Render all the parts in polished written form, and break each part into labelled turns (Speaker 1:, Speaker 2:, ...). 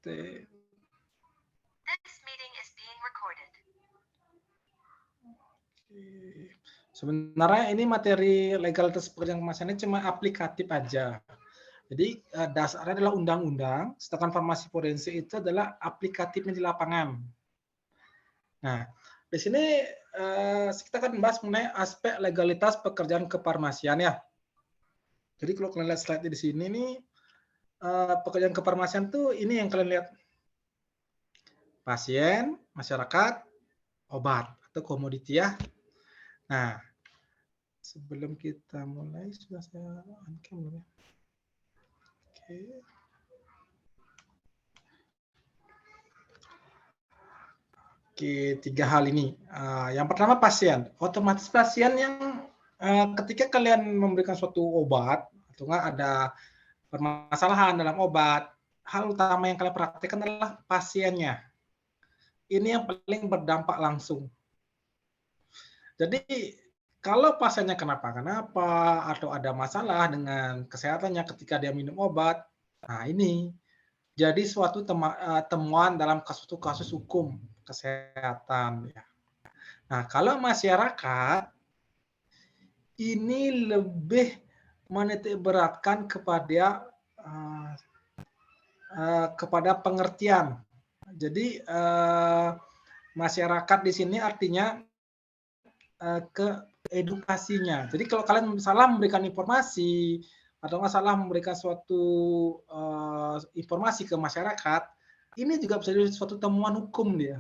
Speaker 1: Oke. Sebenarnya ini materi legalitas pekerjaan kefarmasian ini cuma aplikatif aja. Jadi dasarnya adalah undang-undang, sedangkan farmasi forensik itu adalah aplikatifnya di lapangan. Nah, di sini kita akan membahas mengenai aspek legalitas pekerjaan kefarmasian ya. Jadi kalau kalian lihat slide di sini nih, pekerjaan kefarmasian tuh ini yang kalian lihat. Pasien, masyarakat, obat atau komoditi ya. Nah, sebelum kita mulai sudah saya on-cam belum ya? Oke. Oke, 3 hal ini. Yang pertama pasien. Otomatis pasien yang ketika kalian memberikan suatu obat atau enggak ada permasalahan dalam obat, hal utama yang kalian perhatikan adalah pasiennya. Ini yang paling berdampak langsung. Jadi kalau pasiennya kenapa-kenapa atau ada masalah dengan kesehatannya ketika dia minum obat, nah ini jadi suatu temuan dalam kasus hukum kesehatan. Nah, kalau masyarakat ini lebih menitikberatkan kepada pengertian. Jadi masyarakat di sini artinya ke edukasinya. Jadi kalau kalian salah memberikan informasi atau nggak salah memberikan suatu informasi ke masyarakat, ini juga bisa jadi suatu temuan hukum dia.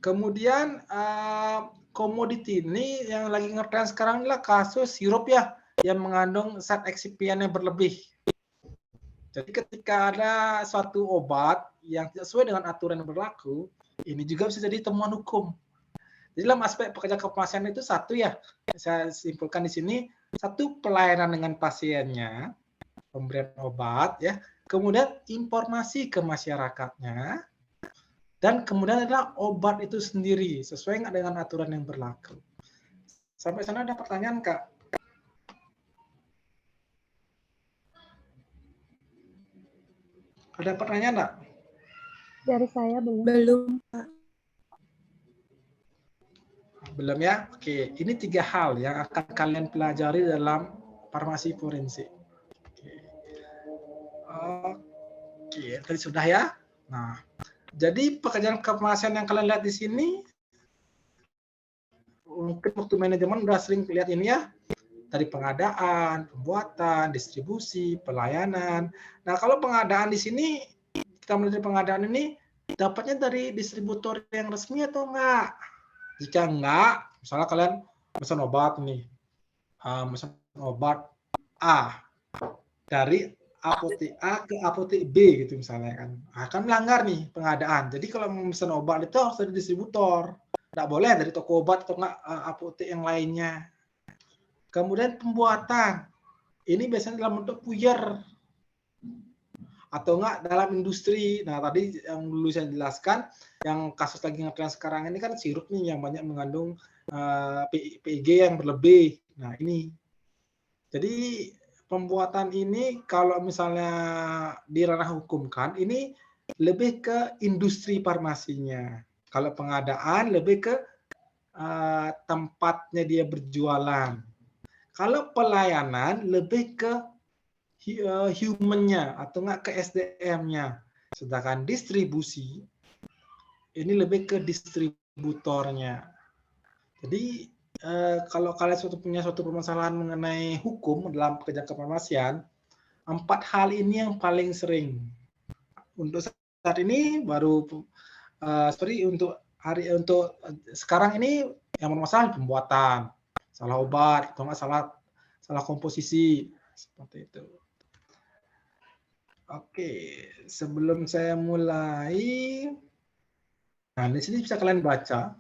Speaker 1: Kemudian komoditi ini yang lagi ngetren sekarang adalah kasus sirup ya, yang mengandung zat eksipien yang berlebih. Jadi ketika ada suatu obat yang tidak sesuai dengan aturan yang berlaku, ini juga bisa jadi temuan hukum. Jadi dalam aspek pekerjaan kefarmasian itu satu ya, saya simpulkan di sini, satu pelayanan dengan pasiennya, pemberian obat ya, kemudian informasi ke masyarakatnya, dan kemudian adalah obat itu sendiri, sesuai nggak dengan aturan yang berlaku. Sampai sana ada pertanyaan, Kak? Ada pertanyaan nggak?
Speaker 2: Dari saya belum.
Speaker 3: Belum, Pak.
Speaker 1: Belum ya? Oke, ini 3 hal yang akan kalian pelajari dalam farmasi forensik. Oke, tadi sudah ya. Nah, jadi pekerjaan kefarmasian yang kalian lihat di sini, mungkin waktu manajemen udah sering lihat ini ya, dari pengadaan, pembuatan, distribusi, pelayanan. Nah, kalau pengadaan di sini, kita mulai dari pengadaan ini, dapatnya dari distributor yang resmi atau enggak? Jika enggak, misalnya kalian pesan obat nih, pesan obat A dari apotek A ke apotek B gitu misalnya kan, akan melanggar nih pengadaan. Jadi kalau memesan obat itu harus dari distributor, tidak boleh dari toko obat atau enggak apotek yang lainnya. Kemudian pembuatan, ini biasanya dalam bentuk puyer atau enggak dalam industri. Nah, tadi yang dulu saya jelaskan, yang kasus lagi ngetren sekarang ini kan sirup nih yang banyak mengandung PIG yang berlebih. Nah, ini. Jadi pembuatan ini kalau misalnya di ranah hukum kan, ini lebih ke industri farmasinya. Kalau pengadaan lebih ke tempatnya dia berjualan. Kalau pelayanan lebih ke human-nya atau enggak ke SDM-nya. Sedangkan distribusi ini lebih ke distributornya. Jadi kalau kalian punya suatu permasalahan mengenai hukum dalam pekerjaan kefarmasian, 4 hal ini yang paling sering. Untuk saat ini baru untuk sekarang ini yang bermasalah pembuatan, salah obat atau enggak salah komposisi seperti itu. Oke, sebelum saya mulai, nah di sini bisa kalian baca.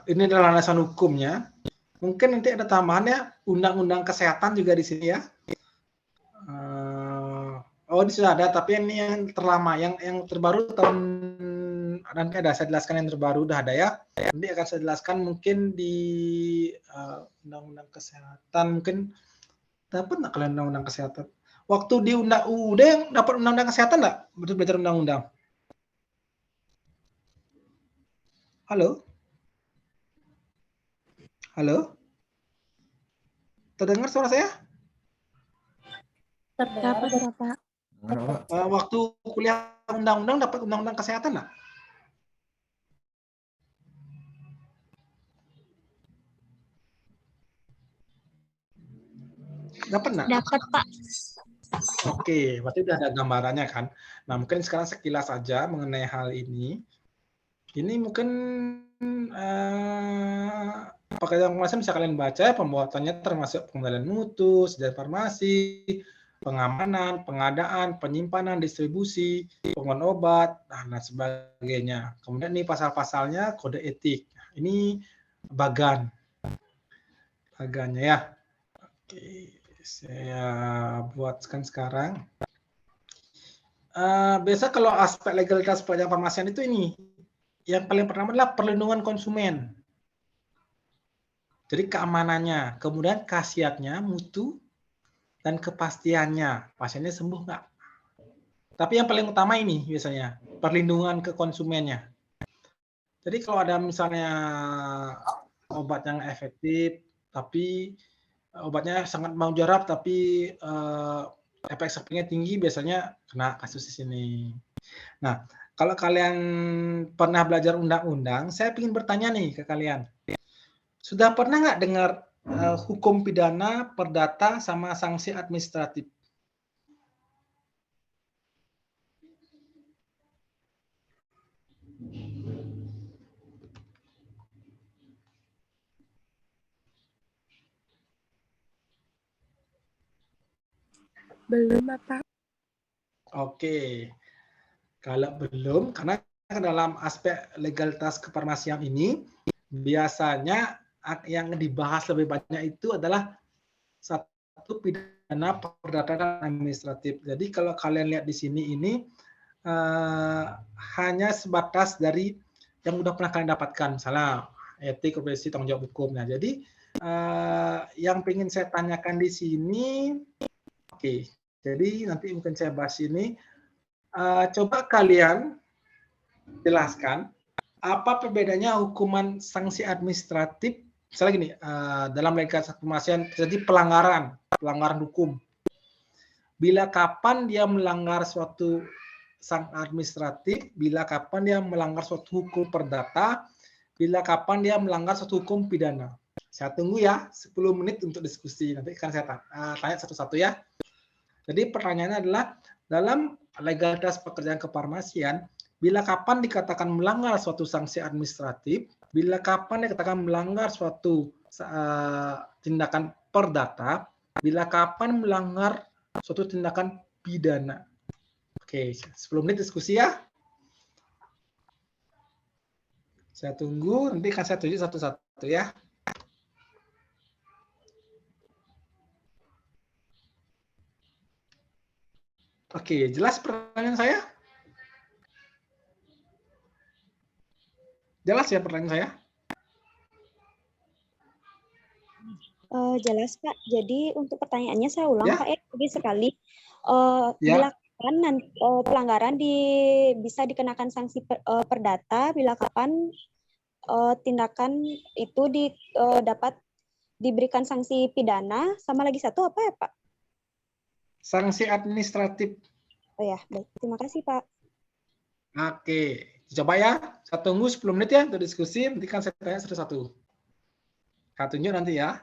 Speaker 1: Ini adalah landasan hukumnya. Mungkin nanti ada tambahannya undang-undang kesehatan juga di sini ya. Oh, ini sudah ada, tapi ini yang terlama, yang terbaru tahun nanti ada saya jelaskan yang terbaru udah ada ya. Nanti akan saya jelaskan mungkin di undang-undang kesehatan mungkin dapat nggak kalian undang-undang kesehatan? Waktu di UUD dapat undang-undang kesehatan nggak? Betul belajar undang-undang. Halo? Halo? Terdengar suara saya?
Speaker 2: Dapat, Bapak.
Speaker 1: Waktu kuliah undang-undang dapat undang-undang kesehatan nggak? Dapat nggak?
Speaker 2: Dapat, Pak.
Speaker 1: Oke, berarti udah ada gambarannya kan. Nah, mungkin sekarang sekilas saja mengenai hal ini. Ini mungkin pekerjaan farmasi bisa kalian baca, pembuatannya termasuk pengendalian mutu, sejarah farmasi, pengamanan, pengadaan, penyimpanan, distribusi, pengelolaan obat, dan sebagainya. Kemudian ini pasal-pasalnya, kode etik. Ini bagannya ya. Oke, saya buatkan sekarang. Biasa kalau aspek legalitas pekerjaan farmasian itu ini, yang paling pertama adalah perlindungan konsumen. Jadi keamanannya, kemudian khasiatnya, mutu, dan kepastiannya, pasiennya sembuh nggak. Tapi yang paling utama ini biasanya, perlindungan ke konsumennya. Jadi kalau ada misalnya obat yang efektif, tapi obatnya sangat mujarab, tapi efek sampingnya tinggi, biasanya kena kasus di sini. Nah, kalau kalian pernah belajar undang-undang, saya ingin bertanya nih ke kalian. Sudah pernah nggak dengar hukum pidana, perdata, sama sanksi administratif?
Speaker 2: Belum, Bapak.
Speaker 1: Oke, kalau belum, karena dalam aspek legalitas kefarmasian ini, biasanya yang dibahas lebih banyak itu adalah satu pidana, perdata, dan administratif. Jadi kalau kalian lihat di sini ini hanya sebatas dari yang udah pernah kalian dapatkan, misalnya etik, profesi, tanggung jawab hukum. Nah, jadi yang ingin saya tanyakan di sini, oke, jadi nanti mungkin saya bahas ini. Coba kalian jelaskan apa perbedaannya hukuman sanksi administratif, misalnya gini, dalam legalitas kefarmasian terjadi pelanggaran hukum. Bila kapan dia melanggar suatu sang administratif, bila kapan dia melanggar suatu hukum perdata, bila kapan dia melanggar suatu hukum pidana. Saya tunggu ya 10 menit untuk diskusi. Nanti akan saya tanya satu-satu ya. Jadi pertanyaannya adalah dalam legalitas pekerjaan kefarmasian, bila kapan dikatakan melanggar suatu sanksi administratif, bila kapan dikatakan melanggar suatu tindakan perdata, bila kapan melanggar suatu tindakan pidana. Oke, 10 menit diskusi ya. Saya tunggu, nanti akan saya tunjuk satu-satu ya. Oke, jelas pertanyaan saya? Jelas ya pertanyaan saya?
Speaker 3: Jelas, Pak. Jadi untuk pertanyaannya saya ulang,
Speaker 1: Ya.
Speaker 3: Pak, lebih sekali.
Speaker 1: Ya.
Speaker 3: Bila kapan pelanggaran bisa dikenakan sanksi perdata, bila kapan tindakan itu dapat diberikan sanksi pidana, sama lagi satu apa ya, Pak?
Speaker 1: Sanksi administratif.
Speaker 3: Oh ya, baik. Terima kasih, Pak.
Speaker 1: Oke, coba ya. Saya tunggu 10 menit ya untuk diskusi. Nanti kan saya tanya satu-satu. Saya tunjuk nanti ya.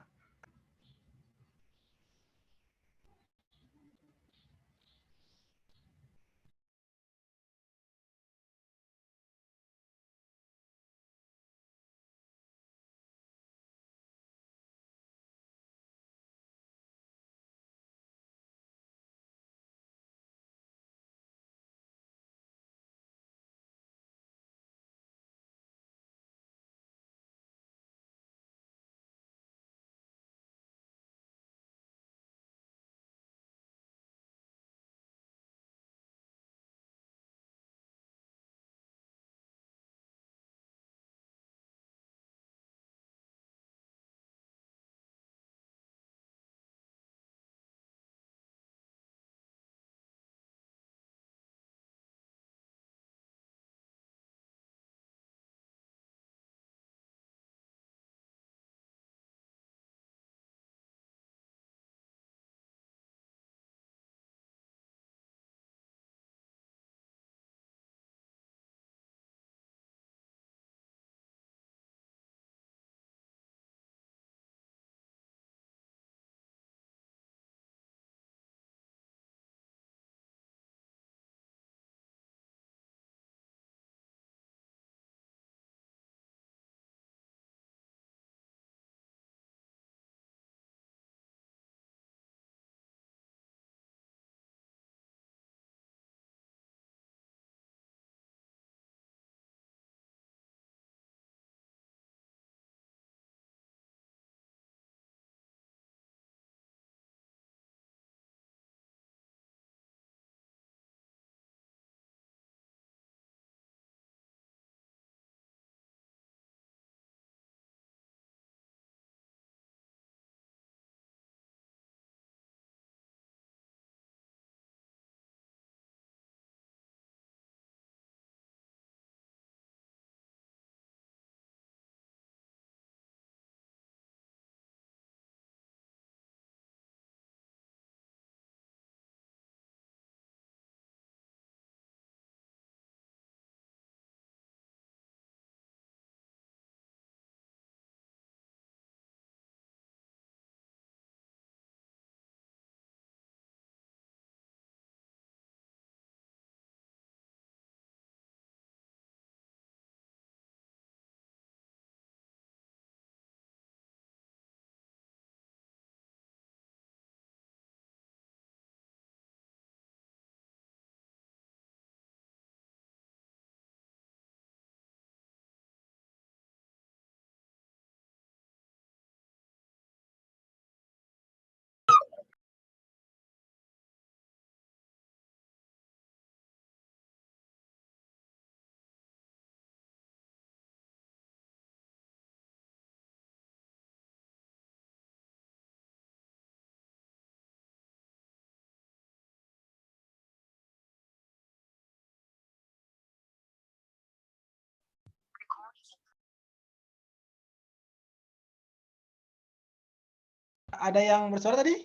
Speaker 1: ada yang bersuara tadi?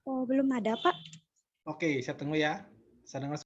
Speaker 3: Oh, belum ada, Pak.
Speaker 1: Oke, saya tunggu ya. Saya dengar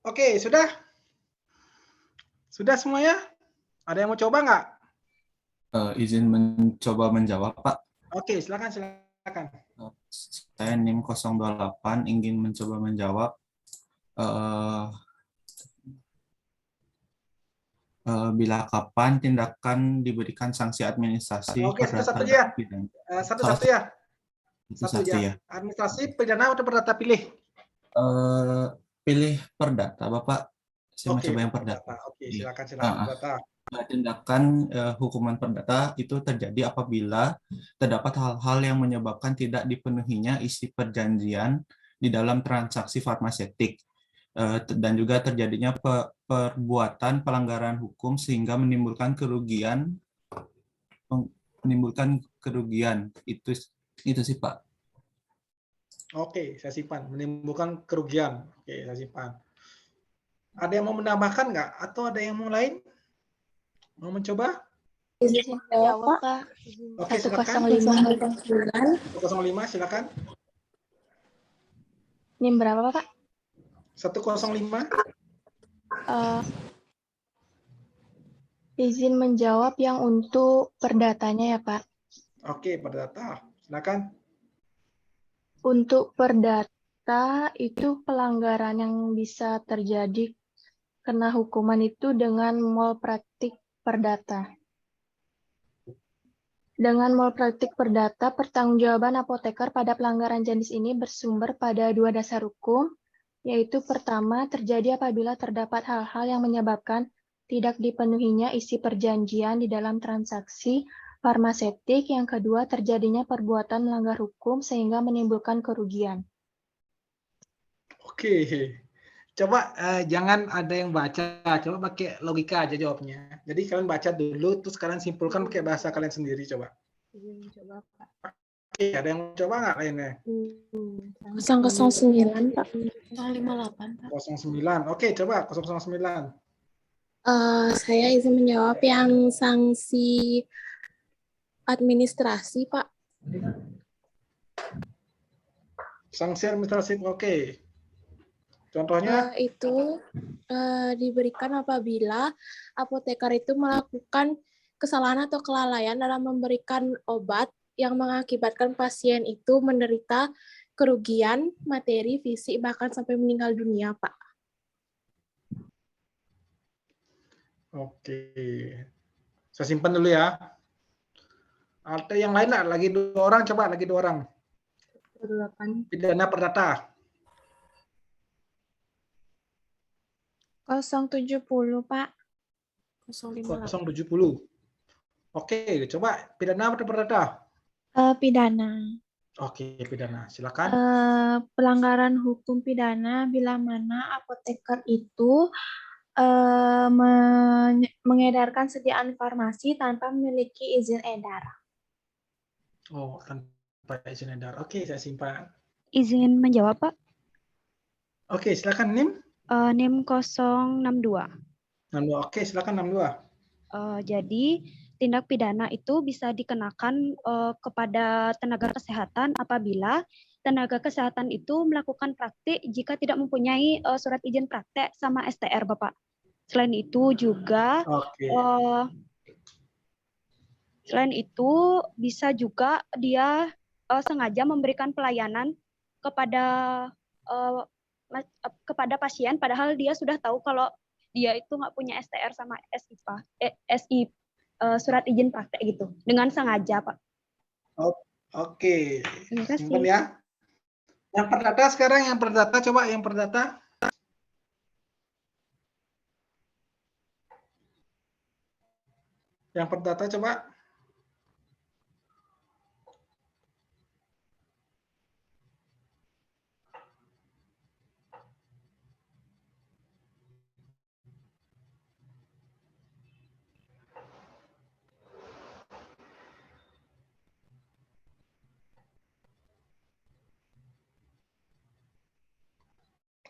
Speaker 1: Oke, sudah? Sudah semuanya? Ada yang mau coba nggak?
Speaker 4: Izin mencoba menjawab, Pak.
Speaker 1: Oke, silakan, silakan.
Speaker 4: Saya NIM 028 ingin mencoba menjawab eh, bila kapan tindakan diberikan sanksi administrasi
Speaker 1: Oke,
Speaker 4: perdata
Speaker 1: satu-satu
Speaker 4: dan
Speaker 1: ya.
Speaker 4: pidana.
Speaker 1: Satu-satu ya.
Speaker 4: Itu
Speaker 1: Satu
Speaker 4: satu
Speaker 1: ya.
Speaker 4: ya.
Speaker 1: Administrasi, pidana, atau perdata pilih?
Speaker 4: Eh, Pilih perdata, Bapak. Saya mau
Speaker 1: Oke,
Speaker 4: coba yang
Speaker 1: perdata.
Speaker 4: perdata.
Speaker 1: Oke,
Speaker 4: Iya.
Speaker 1: silakan,
Speaker 4: Ah,
Speaker 1: silakan
Speaker 4: ah.
Speaker 1: perdata.
Speaker 4: Tindakan hukuman perdata itu terjadi apabila terdapat hal-hal yang menyebabkan tidak dipenuhinya isi perjanjian di dalam transaksi farmasetik dan juga terjadinya perbuatan pelanggaran hukum sehingga menimbulkan kerugian. Itu sih, Pak.
Speaker 1: Oke, saya simpan. Menimbulkan kerugian. Oke, saya simpan. Ada yang mau menambahkan nggak? Atau ada yang mau lain? Mau mencoba?
Speaker 2: Izin menjawab, Pak.
Speaker 1: Oke, silakan.
Speaker 2: 10509.
Speaker 1: 105, silakan.
Speaker 2: NIM berapa, Pak?
Speaker 1: 105.
Speaker 2: Eh, izin menjawab yang untuk perdatanya ya, Pak.
Speaker 1: Oke, perdata. Silakan.
Speaker 2: Untuk perdata itu pelanggaran yang bisa terjadi kena hukuman itu dengan malpraktik perdata. Dengan malpraktik perdata, pertanggungjawaban apoteker pada pelanggaran jenis ini bersumber pada dua dasar hukum, yaitu pertama, terjadi apabila terdapat hal-hal yang menyebabkan tidak dipenuhinya isi perjanjian di dalam transaksi farmasetik. Yang kedua, terjadinya perbuatan melanggar hukum sehingga menimbulkan kerugian.
Speaker 1: Oke. Coba jangan ada yang baca. Coba pakai logika aja jawabnya. Jadi kalian baca dulu, terus kalian simpulkan pakai bahasa kalian sendiri. Coba.
Speaker 2: Coba, Pak.
Speaker 1: Oke, ada yang mau coba nggak lainnya?
Speaker 2: 009, Pak. 058, Pak.
Speaker 1: 09. Oke, coba 009.
Speaker 5: Saya izin menjawab yang sanksi administrasi, Pak.
Speaker 1: Sanksi administratif, oke. Contohnya?
Speaker 5: Itu diberikan apabila apoteker itu melakukan kesalahan atau kelalaian dalam memberikan obat yang mengakibatkan pasien itu menderita kerugian materi, fisik, bahkan sampai meninggal dunia, Pak.
Speaker 1: Oke. Saya simpan dulu ya. Ada yang lain nggak? Lagi 2 orang, coba lagi 2 orang.
Speaker 2: 08.
Speaker 1: Pidana perdata.
Speaker 2: 070, Pak.
Speaker 1: 070. Oke, coba pidana atau perdata?
Speaker 2: Pidana.
Speaker 1: Oke, pidana. Silakan.
Speaker 2: Pelanggaran hukum pidana bila mana apoteker itu mengedarkan sediaan farmasi tanpa memiliki izin edar.
Speaker 1: Oh, tanpa izin edar. Oke, saya simpan.
Speaker 3: Izin menjawab, Pak.
Speaker 1: Oke, silakan NIM.
Speaker 3: NIM 062.
Speaker 1: 62. Oke, silakan 62.
Speaker 3: Jadi tindak pidana itu bisa dikenakan kepada tenaga kesehatan apabila tenaga kesehatan itu melakukan praktik jika tidak mempunyai surat izin praktek sama STR, Bapak. Selain itu juga
Speaker 1: Oke.
Speaker 3: selain itu bisa juga dia sengaja memberikan pelayanan kepada kepada pasien padahal dia sudah tahu kalau dia itu nggak punya STR sama surat izin praktek gitu dengan sengaja, Pak.
Speaker 1: Oke.
Speaker 3: Terima kasih.
Speaker 1: Simpan ya. Yang perdata sekarang, yang perdata coba yang perdata. Yang perdata coba.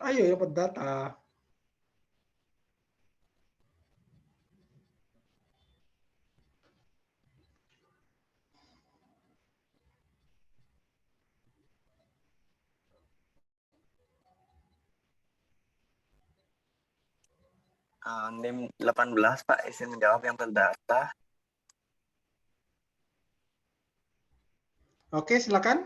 Speaker 1: Ayo yang perdata.
Speaker 6: NIM 18, Pak, izin menjawab yang terdata.
Speaker 1: Oke, silakan.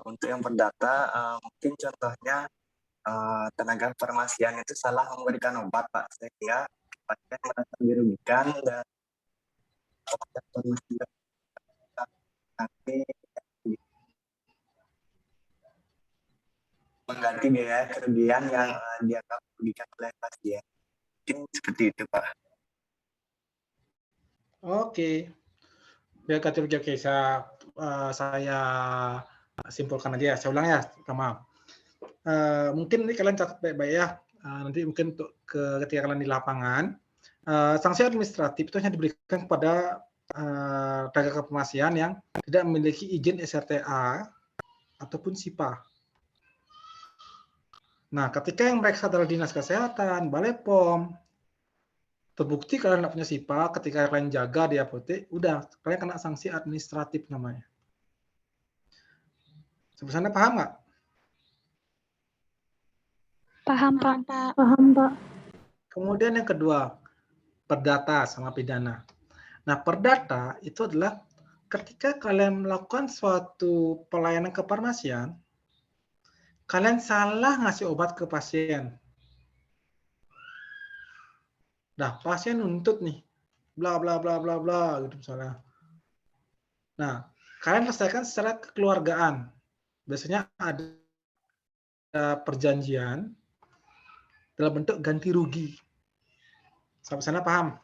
Speaker 6: Untuk yang perdata, mungkin contohnya tenaga farmasian itu salah memberikan obat, Pak, sehingga pasien merasa dirugikan dan farmasian nanti mengganti biaya kerugian yang dianggap dirugikan oleh pasien. Mungkin seperti itu, Pak.
Speaker 1: Oke. Biar kategori oke, saya simpulkan aja ya. Saya ulang ya, maaf. Mungkin ini kalian catat baik-baik ya. Nanti mungkin untuk ketika kalian di lapangan, sanksi administratif itu hanya diberikan kepada tenaga kefarmasian yang tidak memiliki izin SRTA ataupun SIPA. Nah, ketika yang mereka adalah dinas kesehatan, balai POM, terbukti kalian tidak punya SIPA, ketika kalian jaga di apotek, udah kalian kena sanksi administratif namanya. Sampai sana paham nggak?
Speaker 2: Paham, Pak. Paham, Pak.
Speaker 1: Kemudian yang kedua, perdata sama pidana. Nah, perdata itu adalah ketika kalian melakukan suatu pelayanan kefarmasian, kalian salah ngasih obat ke pasien. Nah, pasien nuntut nih, bla bla bla bla bla gitu misalnya. Nah, kalian selesaikan secara kekeluargaan. Biasanya ada perjanjian dalam bentuk ganti rugi. Sampai sana paham?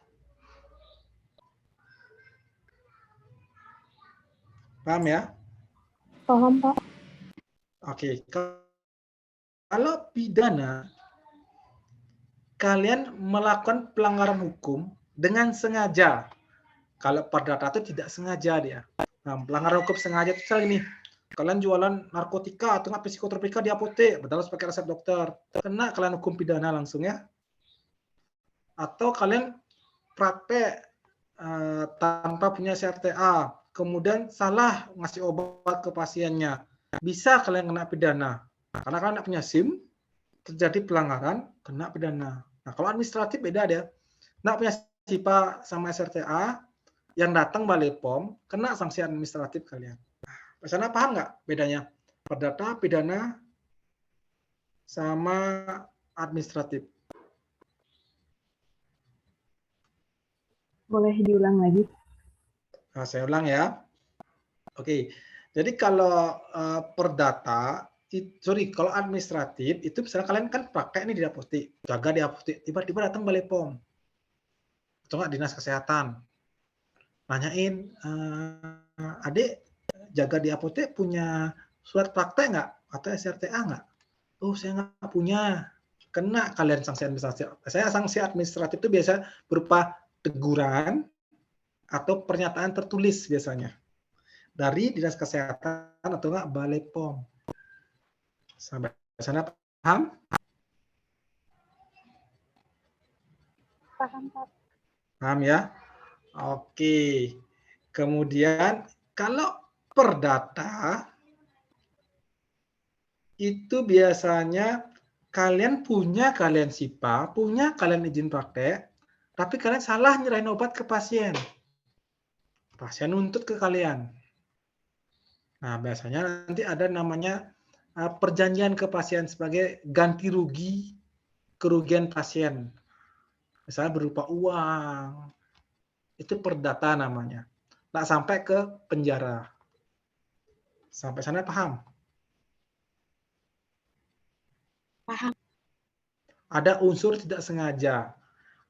Speaker 1: Paham ya?
Speaker 2: Paham, Pak.
Speaker 1: Oke. Kalau pidana, kalian melakukan pelanggaran hukum dengan sengaja. Kalau perdata itu tidak sengaja dia. Nah, pelanggaran hukum sengaja itu misalnya gini, kalian jualan narkotika atau psikotropika di apotek, padahal harus pakai resep dokter. Kena kalian hukum pidana langsung ya. Atau kalian praktek tanpa punya SRTA, kemudian salah ngasih obat ke pasiennya, bisa kalian kena pidana. Karena kalian tidak punya SIM, terjadi pelanggaran, kena pidana. Nah, kalau administratif beda dia. Tidak punya SIPA sama SRTA, yang datang balai POM, kena sanksi administratif kalian. Nah, sana paham nggak bedanya? Perdata, pidana, sama administratif.
Speaker 7: Boleh diulang lagi?
Speaker 1: Nah, saya ulang ya. Oke, jadi kalau perdata, kalau administratif itu misalnya kalian kan pakai ini di apotek, jaga di apotek, tiba-tiba datang balai POM, atau nggak dinas kesehatan, nanyain, adik jaga di apotek punya surat praktek nggak atau SRTA nggak? Oh, saya nggak punya. Kena kalian sanksi administratif. Saya sanksi administratif itu biasa berupa teguran atau pernyataan tertulis biasanya dari dinas kesehatan atau nggak balai POM. Sampai sana paham?
Speaker 2: Paham, Pak.
Speaker 1: Paham ya? Oke. Kemudian kalau perdata itu biasanya kalian SIPA, punya kalian izin praktek, tapi kalian salah nyerahin obat ke pasien. Pasien nuntut ke kalian. Nah, biasanya nanti ada namanya perjanjian ke pasien sebagai ganti rugi kerugian pasien. Misalnya berupa uang. Itu perdata namanya. Nah, sampai ke penjara. Sampai sana paham?
Speaker 2: Paham.
Speaker 1: Ada unsur tidak sengaja.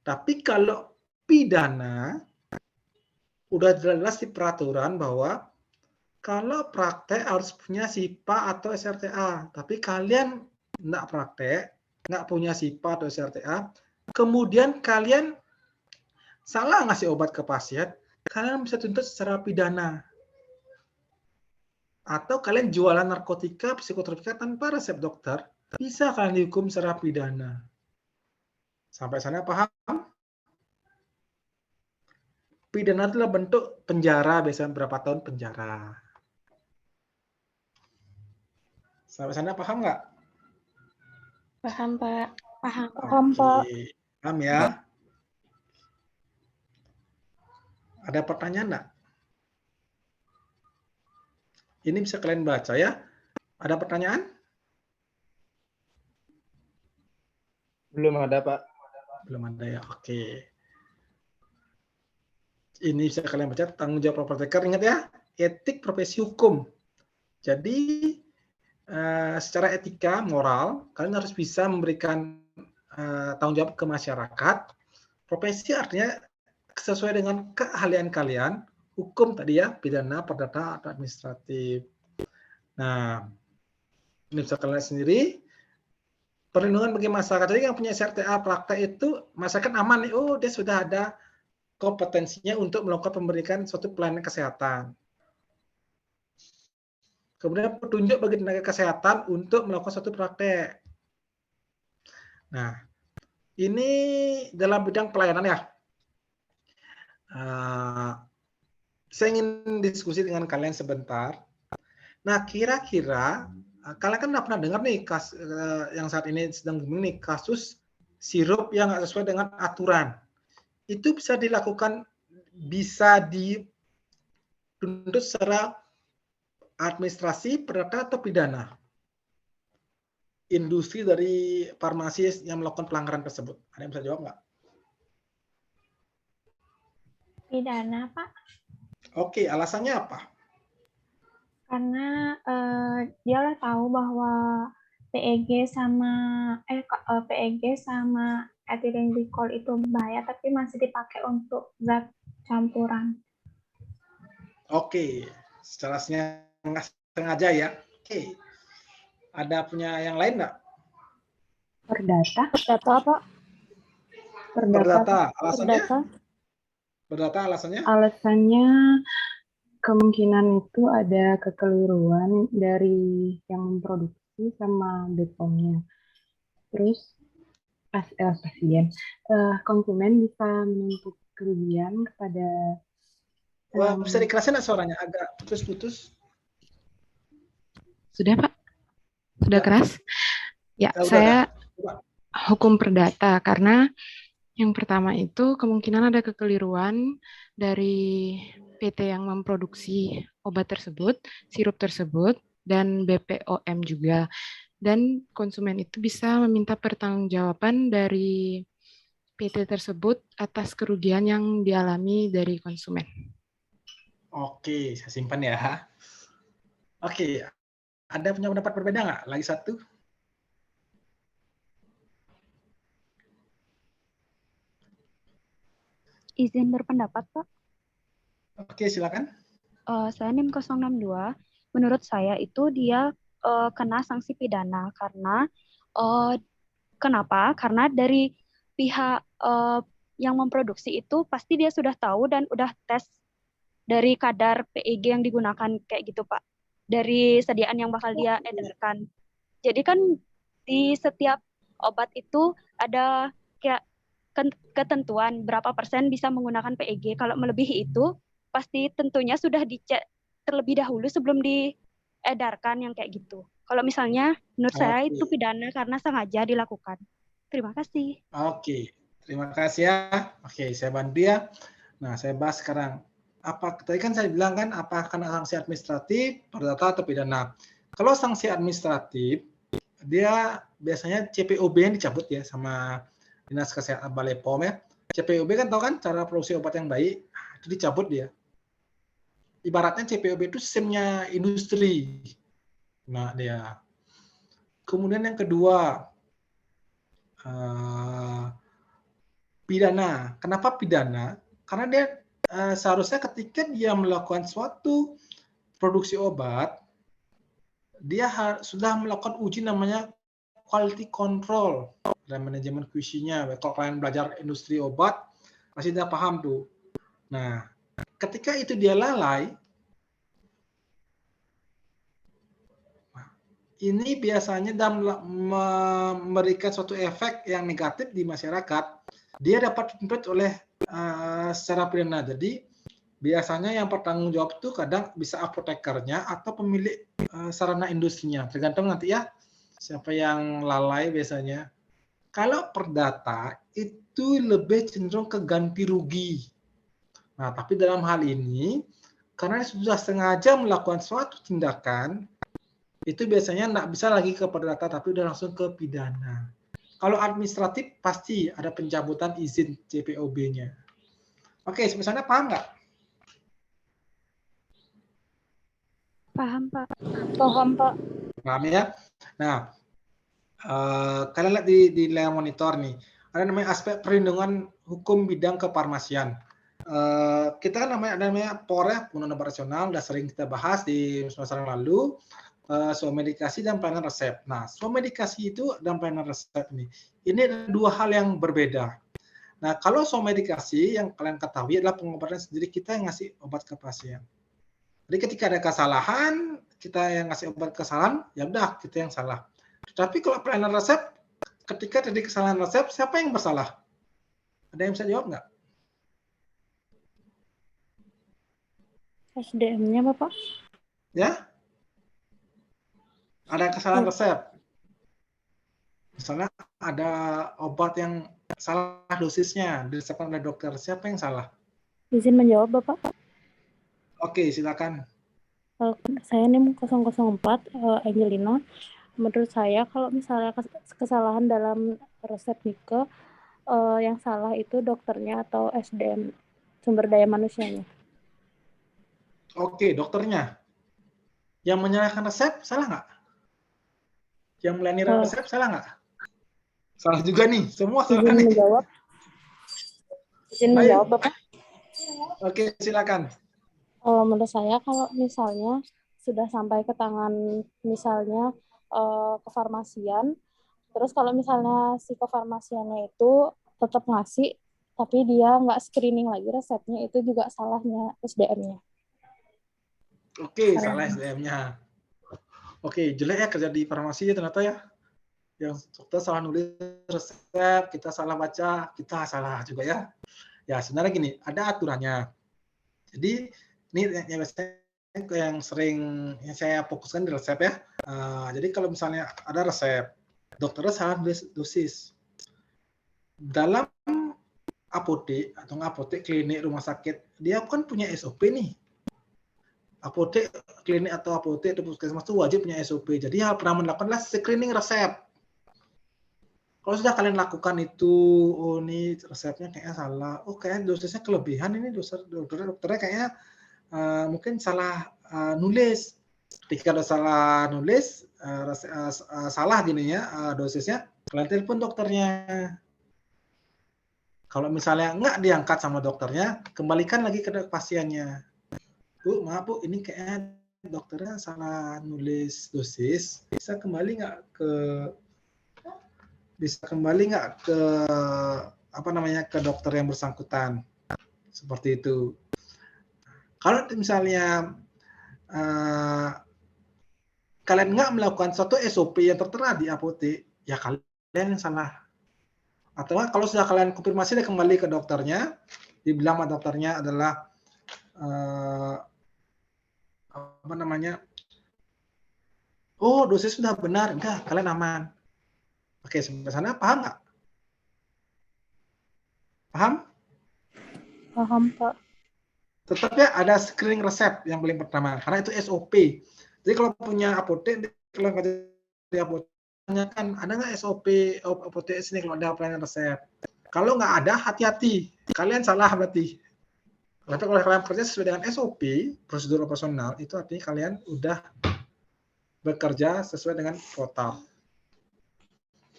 Speaker 1: Tapi kalau pidana, udah jelas di peraturan bahwa kalau praktek harus punya SIPA atau SRTA. Tapi kalian nggak praktek, nggak punya SIPA atau SRTA, kemudian kalian salah ngasih obat ke pasien, kalian bisa tuntut secara pidana. Atau kalian jualan narkotika, psikotropika tanpa resep dokter, bisa kalian dihukum secara pidana. Sampai sana paham? Pidana adalah bentuk penjara, biasanya berapa tahun penjara. Sampai sana paham nggak?
Speaker 2: Paham, Pak.
Speaker 5: Paham.
Speaker 1: Oke, paham ya? Ada pertanyaan enggak? Ini bisa kalian baca ya. Ada pertanyaan?
Speaker 7: Belum ada, Pak.
Speaker 1: Belum ada ya. Oke. Ini bisa kalian baca tanggung jawab apoteker. Ingat ya, etik profesi hukum. Jadi secara etika, moral, kalian harus bisa memberikan tanggung jawab ke masyarakat. Profesi artinya sesuai dengan keahlian kalian. Hukum tadi ya, pidana, perdata, atau administratif. Nah, ini bisa kalian lihat sendiri. Perlindungan bagi masyarakat. Jadi yang punya SRTA praktek itu masyarakat aman nih. Oh, dia sudah ada kompetensinya untuk melakukan pemberian suatu pelayanan kesehatan. Kemudian petunjuk bagi tenaga kesehatan untuk melakukan suatu praktek. Nah, ini dalam bidang pelayanan ya. Saya ingin diskusi dengan kalian sebentar. Nah, kira-kira kalian kan udah pernah dengar nih yang saat ini sedang booming nih kasus sirup yang nggak sesuai dengan aturan. Itu bisa dilakukan, bisa dituntut secara administrasi, perdata, atau pidana. Industri dari farmasi yang melakukan pelanggaran tersebut. Ada yang bisa jawab nggak?
Speaker 2: Pidana, Pak.
Speaker 1: Oke, alasannya apa?
Speaker 2: Karena dia udah tahu bahwa PEG sama ethylene glycol itu bahaya, tapi masih dipakai untuk zat campuran.
Speaker 1: Oke, secara sengaja ya. Oke, ada punya yang lain nggak?
Speaker 3: Perdata apa?
Speaker 1: Perdata, alasannya? Perdata alasannya?
Speaker 8: Alasannya kemungkinan itu ada kekeliruan dari yang memproduksi sama BPOM-nya. Terus pasien, konsumen bisa menuntut kerugian kepada.
Speaker 1: Wah, bisa dikerasin nggak suaranya? Agak putus-putus.
Speaker 8: Sudah, Pak? Sudah keras? Ya,
Speaker 1: Udah,
Speaker 8: saya
Speaker 1: udah.
Speaker 8: hukum perdata karena yang pertama itu kemungkinan ada kekeliruan dari PT yang memproduksi obat tersebut, sirup tersebut, dan BPOM juga. Dan konsumen itu bisa meminta pertanggungjawaban dari PT tersebut atas kerugian yang dialami dari konsumen.
Speaker 1: Oke, saya simpan ya. Oke, ada punya pendapat berbeda nggak? Lagi satu.
Speaker 3: Izin berpendapat, Pak.
Speaker 1: Oke, silakan.
Speaker 3: Saya NIM 062. Menurut saya itu dia kena sanksi pidana karena kenapa? Karena dari pihak yang memproduksi itu pasti dia sudah tahu dan udah tes dari kadar PEG yang digunakan kayak gitu, Pak. Dari sediaan yang bakal dia edarkan. Jadi kan di setiap obat itu ada kayak ketentuan berapa persen bisa menggunakan PEG. Kalau melebihi itu pasti tentunya sudah dicek terlebih dahulu sebelum diedarkan yang kayak gitu. Kalau misalnya menurut saya itu pidana karena sengaja dilakukan. Terima kasih.
Speaker 1: Oke, terima kasih ya. Oke, saya bantu ya. Nah, saya bahas sekarang. Tadi kan saya bilang kan apakah kena sanksi administratif, perdata, atau pidana. Kalau sanksi administratif, dia biasanya CPOB yang dicabut ya sama Dinas Kesehatan Balai POM ya. CPOB kan tahu kan cara produksi obat yang baik, itu dicabut dia. Ibaratnya CPOB itu sistemnya industri. Nah, dia. Kemudian yang kedua, pidana. Kenapa pidana? Karena dia seharusnya ketika dia melakukan suatu produksi obat, dia sudah melakukan uji namanya quality control dan manajemen QC-nya. Kalau kalian belajar industri obat, pasti udah paham tuh. Nah, ketika itu dia lalai, ini biasanya memberikan suatu efek yang negatif di masyarakat. Dia dapat dituntut oleh secara pidana. Jadi biasanya yang bertanggung jawab itu kadang bisa apotekernya atau pemilik sarana industrinya. Tergantung nanti ya siapa yang lalai biasanya. Kalau perdata itu lebih cenderung ke ganti rugi. Nah, tapi dalam hal ini, karena sudah sengaja melakukan suatu tindakan, itu biasanya nggak bisa lagi ke perdata, tapi udah langsung ke pidana. Kalau administratif, pasti ada pencabutan izin CPOB-nya. Oke, sampai sana paham nggak?
Speaker 3: Paham, Pak. Paham, Pak.
Speaker 1: Paham ya? Nah, kalian lihat di layar monitor nih, ada namanya aspek perlindungan hukum bidang kefarmasian. Kita kan ada namanya POR ya, Undang-Undang Operasional, udah sering kita bahas di semester yang lalu, swamedikasi dan pelayanan resep. Nah, swamedikasi itu dan pelayanan resep ini ada dua hal yang berbeda. Nah, kalau swamedikasi yang kalian ketahui adalah pengobatan sendiri, kita yang ngasih obat ke pasien. Jadi ketika ada kesalahan, kita yang ngasih obat kesalahan, ya udah kita yang salah. Tapi kalau pelayanan resep, ketika terjadi kesalahan resep, siapa yang bersalah? Ada yang bisa jawab nggak?
Speaker 3: SDM-nya, Bapak.
Speaker 1: Ya? Ada kesalahan resep. Misalnya ada obat yang salah dosisnya, diresepkan oleh dokter. Siapa yang salah?
Speaker 3: Izin menjawab, Bapak.
Speaker 1: Oke, silakan.
Speaker 3: Saya NIM 004, Angelina. Menurut saya, kalau misalnya kesalahan dalam resep Nike, yang salah itu dokternya atau SDM, sumber daya manusianya.
Speaker 1: Oke, dokternya. Yang menyalahkan resep, salah nggak? Yang melayani resep, salah nggak? Salah juga nih, semua salah nih.
Speaker 3: Izin menjawab, Bapak.
Speaker 1: Oke, silakan.
Speaker 3: Menurut saya, kalau misalnya sudah sampai ke tangan misalnya kefarmasian, terus kalau misalnya si kefarmasiannya itu tetap ngasih, tapi dia nggak screening lagi resepnya, itu juga salahnya SDM-nya.
Speaker 1: Oke, salah SDM-nya. Oke, jelek ya kerja di farmasi ya ternyata ya. Yang dokter salah nulis resep, kita salah baca, kita salah juga ya. Ya sebenarnya gini, ada aturannya. Jadi ini yang biasanya yang sering yang saya fokuskan di resep ya. Jadi kalau misalnya ada resep, dokternya salah dosis. Dalam apotek atau apotek klinik rumah sakit, dia kan punya SOP nih. Apotek klinik atau apotek atau puskesmas itu wajib punya SOP. Jadi yang pernah melakukanlah screening resep. Kalau sudah kalian lakukan itu, oh ini resepnya kayaknya salah, oh kayaknya dosisnya kelebihan ini, dokternya kayaknya mungkin salah nulis. Ketika ada salah nulis, salah gini ya dosisnya, kalian telepon dokternya. Kalau misalnya nggak diangkat sama dokternya, kembalikan lagi ke pasiennya. Bu, maaf Bu, ini kayaknya dokternya salah nulis dosis, bisa kembali nggak ke ke dokter yang bersangkutan, seperti itu. Kalau misalnya kalian nggak melakukan suatu SOP yang tertera di apotek, ya kalian yang salah. Atau kalau sudah kalian konfirmasi dan kembali ke dokternya, dibilang sama dokternya adalah oh dosis sudah benar, enggak, kalian aman. Oke, sampai sana paham nggak? Paham?
Speaker 3: Paham, Pak.
Speaker 1: Tetap ya ada screening resep yang paling pertama, karena itu SOP. Jadi kalau punya apotek, kalau di apotek, kan ada nggak SOP apotek sini kalau ada pelayanan resep? Kalau nggak ada, hati-hati. Kalian salah berarti. Tapi kalau kalian kerja sesuai dengan SOP, prosedur operasional, itu artinya kalian udah bekerja sesuai dengan protap.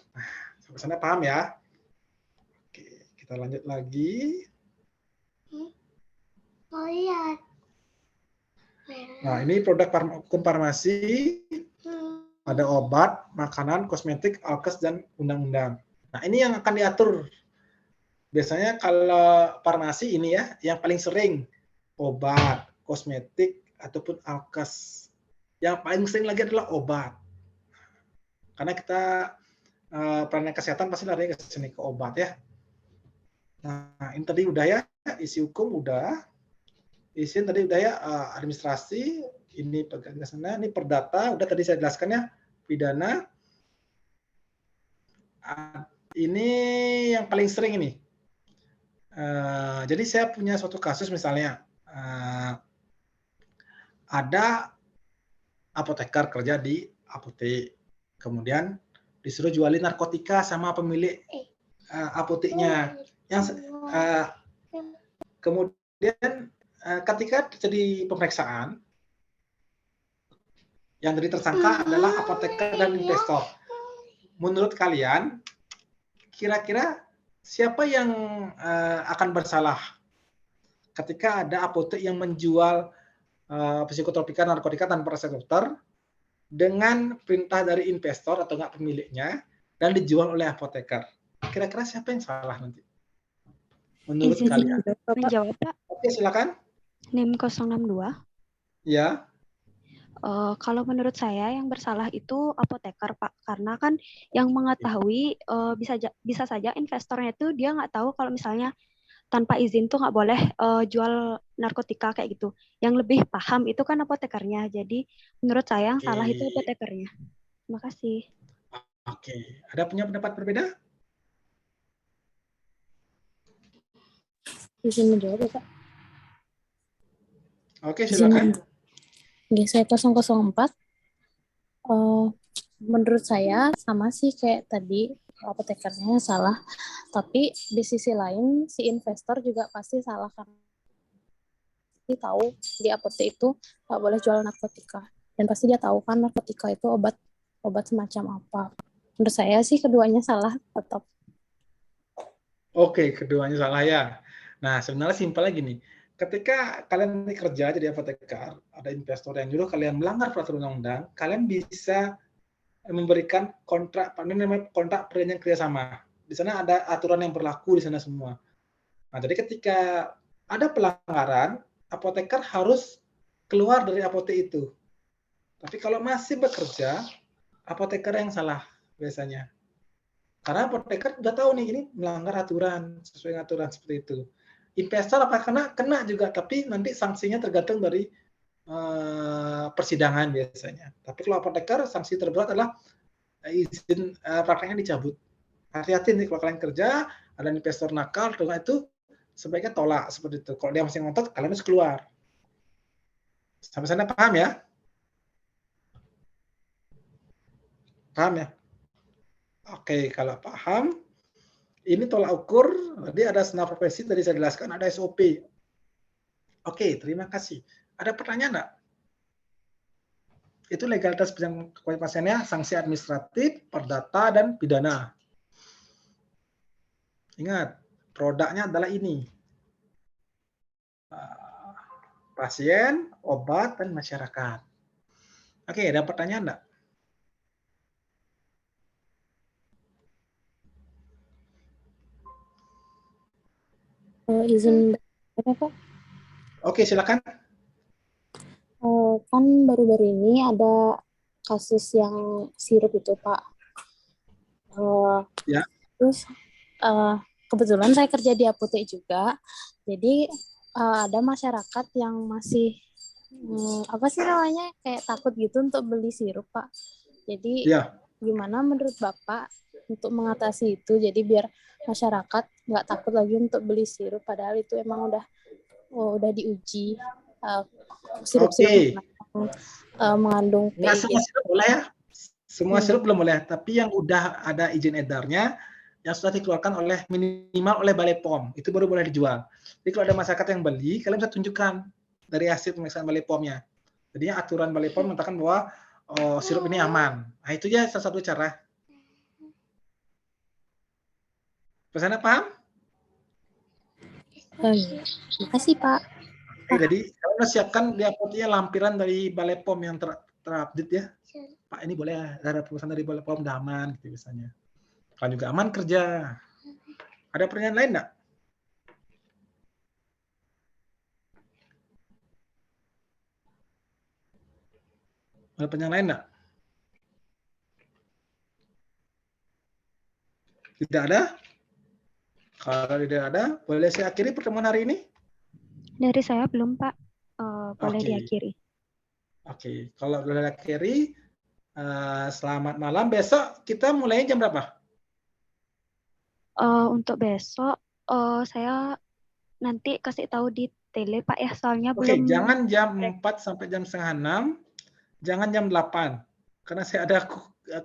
Speaker 1: Nah, sampai sana paham ya? Oke, kita lanjut lagi. Nah, ini produk hukum farmasi. Ada obat, makanan, kosmetik, alkes, dan undang-undang. Nah, ini yang akan diatur. Biasanya kalau farmasi ini ya, yang paling sering obat, kosmetik, ataupun alkes. Yang paling sering lagi adalah obat. Karena kita pelayanan kesehatan pasti lari ke sini ke obat ya. Nah, ini tadi udah ya, isi hukum udah. Isi tadi udah ya, administrasi, ini sana, ini perdata, udah tadi saya jelaskan ya, pidana. ini yang paling sering ini. Jadi saya punya suatu kasus misalnya ada apoteker kerja di apotek, kemudian disuruh jualin narkotika sama pemilik apoteknya. Kemudian ketika terjadi pemeriksaan, yang jadi tersangka adalah apoteker dan investor. Menurut kalian, kira-kira siapa yang akan bersalah ketika ada apotek yang menjual psikotropika narkotika tanpa resep dokter dengan perintah dari investor atau enggak pemiliknya dan dijual oleh apoteker? Kira-kira siapa yang salah nanti? Menurut kalian?
Speaker 3: Menjawab, Pak.
Speaker 1: Oke, silakan.
Speaker 3: NIM 062.
Speaker 1: Ya.
Speaker 3: Kalau menurut saya yang bersalah itu apoteker, Pak, karena kan yang mengetahui bisa saja investornya itu dia nggak tahu kalau misalnya tanpa izin tuh nggak boleh jual narkotika kayak gitu. Yang lebih paham itu kan apotekernya. Jadi menurut saya yang salah itu apotekernya. Terima kasih.
Speaker 1: Oke, ada punya pendapat berbeda?
Speaker 5: Izin menjawab ya, Pak.
Speaker 1: Oke, silakan.
Speaker 5: Oke, saya 004. Menurut saya sama sih kayak tadi, apotekernya salah. Tapi di sisi lain si investor juga pasti salah karena dia tahu di apotek itu nggak boleh jual narkotika. Dan pasti dia tahu kan narkotika itu obat semacam apa. Menurut saya sih keduanya salah tetap.
Speaker 1: Oke, keduanya salah ya. Nah, sebenarnya simpelnya gini. Ketika kalian kerja jadi apoteker, ada investor yang nyuruh kalian melanggar peraturan undang-undang, kalian bisa memberikan kontrak perjanjian kerjasama. Di sana ada aturan yang berlaku di sana semua. Nah, jadi ketika ada pelanggaran, apoteker harus keluar dari apotek itu. Tapi kalau masih bekerja, apoteker yang salah biasanya. Karena apoteker udah tahu nih ini melanggar aturan, sesuai aturan seperti itu. Investor apa kena juga, tapi nanti sanksinya tergantung dari persidangan biasanya. Tapi kalau apoteker sanksi terberat adalah izin prakteknya dicabut. Hati-hati nih kalau kalian kerja ada investor nakal, itu sebaiknya tolak seperti itu. Kalau dia masih ngotot, kalian harus keluar. Sampai sana paham ya? Paham ya? Oke, kalau paham, ini tolak ukur, tadi ada senar profesi, tadi saya jelaskan, ada SOP. Oke, terima kasih. Ada pertanyaan enggak? Itu legalitas pasiennya, sanksi administratif, perdata, dan pidana. Ingat, produknya adalah ini. Pasien, obat, dan masyarakat. Oke, ada pertanyaan enggak?
Speaker 5: Izin apa, Pak?
Speaker 1: Oke, silakan.
Speaker 5: Kan baru-baru ini ada kasus yang sirup itu, Pak.
Speaker 1: Ya.
Speaker 5: Terus kebetulan saya kerja di apotek juga, jadi ada masyarakat yang masih apa sih namanya kayak takut gitu untuk beli sirup, Pak. Jadi gimana menurut Bapak untuk mengatasi itu? Jadi biar masyarakat nggak takut lagi untuk beli sirup, padahal itu emang udah diuji sirup-sirup mengandung
Speaker 1: Nggak semua sirup boleh ya. Semua sirup belum boleh, tapi yang udah ada izin edarnya yang sudah dikeluarkan oleh minimal oleh Balai POM itu baru boleh dijual. Jadi kalau ada masyarakat yang beli, kalian bisa tunjukkan dari hasil pemeriksaan Balai POM-nya. Jadinya aturan Balai POM mengatakan bahwa sirup ini aman. Nah, itu ya salah satu cara. Pesannya paham?
Speaker 5: Terima kasih, Pak.
Speaker 1: Oke, jadi kalian siapkan di apoteknya lampiran dari Balai POM yang terupdate ya. Pak, ini boleh ada pesan dari Balai POM, udah aman gitu biasanya. Kalian juga aman kerja. Ada pertanyaan lain enggak? Ada pertanyaan lain enggak? Tidak ada? Kalau tidak ada, boleh saya akhiri pertemuan hari ini?
Speaker 3: Dari saya belum, Pak. Boleh diakhiri.
Speaker 1: Oke, kalau boleh diakhiri, selamat malam. Besok kita mulai jam berapa?
Speaker 3: Untuk besok saya nanti kasih tahu di tele Pak ya, soalnya
Speaker 1: Oke,
Speaker 3: belum.
Speaker 1: jangan jam 4 sampai jam setengah 6, jangan jam 8, karena saya ada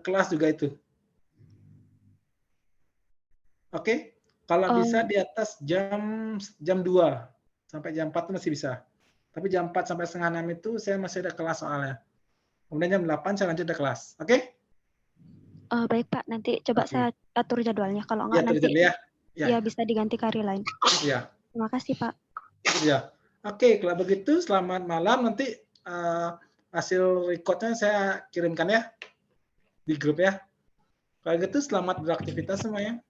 Speaker 1: kelas juga itu. Oke, kalau bisa di atas jam 2 sampai jam 4 itu masih bisa. Tapi jam 4 sampai setengah 6 itu saya masih ada kelas soalnya. Kemudian jam 8 saya lanjut ada kelas. Oke?
Speaker 3: Baik Pak, nanti coba saya atur jadwalnya. Kalau
Speaker 1: Ya,
Speaker 3: enggak nanti
Speaker 1: ya.
Speaker 3: bisa diganti ke hari lain.
Speaker 1: Ya.
Speaker 3: Terima kasih Pak.
Speaker 1: Ya. Oke, kalau begitu selamat malam. Nanti hasil recordnya saya kirimkan ya di grup ya. Kalau gitu selamat beraktivitas semuanya.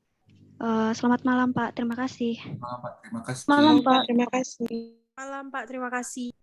Speaker 3: Selamat malam Pak, terima kasih.
Speaker 4: Malam Pak, terima kasih.
Speaker 3: Malam Pak,
Speaker 5: terima kasih. Malam Pak, terima kasih.